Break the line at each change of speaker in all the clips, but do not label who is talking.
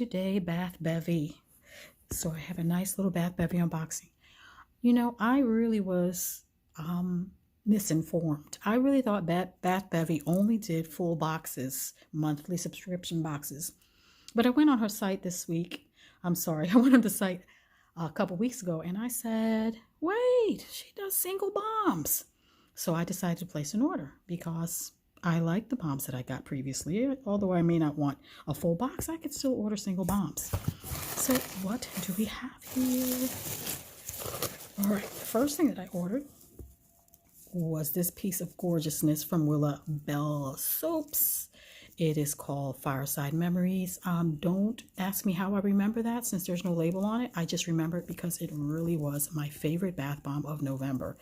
today, Bath Bevy. So I have a nice little Bath Bevy unboxing. You know, I really was misinformed. I really thought Bath Bevy only did full boxes, monthly subscription boxes. But I went on her site this week. I went on the site a couple weeks ago and I said, wait, she does single bombs. So I decided to place an order because I like the bombs that I got previously. Although I may not want a full box, I could still order single bombs. So what do we have here? All right, the first thing that I ordered was this piece of gorgeousness from Willow soaps. It is called Fireside Memories. Don't ask me how I remember that since there's no label on it. I just remember it because it really was my favorite bath bomb of November.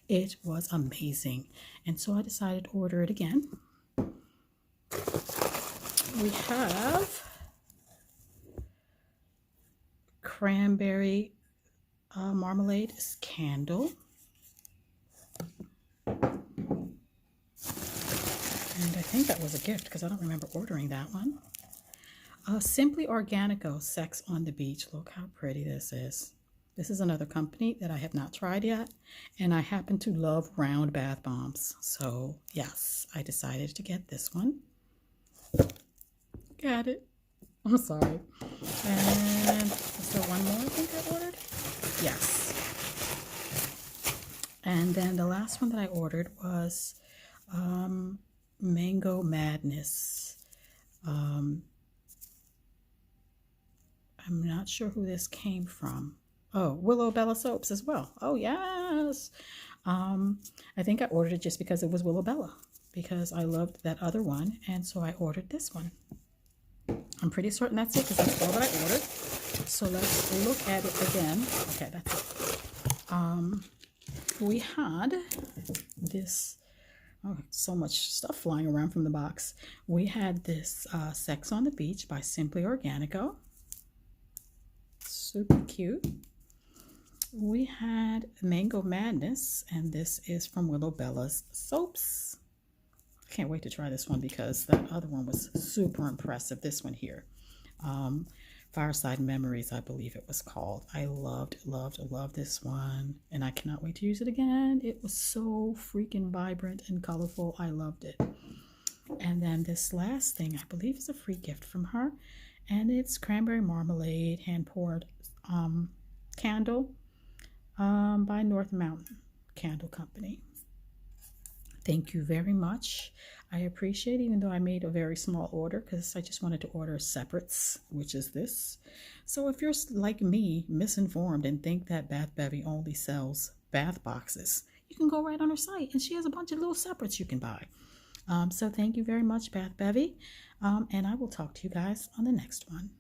It was amazing. And so I decided to order it again. We have cranberry marmalade candle. And I think that was a gift because I don't remember ordering that one. Simply Organico Sex on the Beach. Look how pretty this is. This is another company that I have not tried yet, and I happen to love round bath bombs. So yes, I decided to get this one. Got it. I'm sorry. And is there one more I think I ordered? Yes. And then the last one that I ordered was Mango Madness. I'm not sure who this came from. Oh, Willow soaps as well. Oh, yes. I think I ordered it just because it was Willow because I loved that other one. And so I ordered this one. I'm pretty certain that's it because that's all that I ordered. So let's look at it again. Okay, that's it. We had this, oh, so much stuff flying around from the box. We had this Sex on the Beach by Simply Organico. Super cute. We had Mango Madness, and this is from Willow soaps. I can't wait to try this one because that other one was super impressive. This one here, Fireside Memories, I believe it was called. I loved this one, and I cannot wait to use it again. It was so freaking vibrant and colorful. I loved it. And then this last thing, I believe, is a free gift from her, and it's cranberry marmalade hand poured candle by North Mountain Candle Company. Thank you very much. I appreciate it, even though I made a very small order because I just wanted to order separates, which is this. So if you're like me, misinformed and think that Bath Bevy only sells bath boxes, you can go right on her site and she has a bunch of little separates you can buy. So thank you very much, Bath Bevy, and I will talk to you guys on the next one.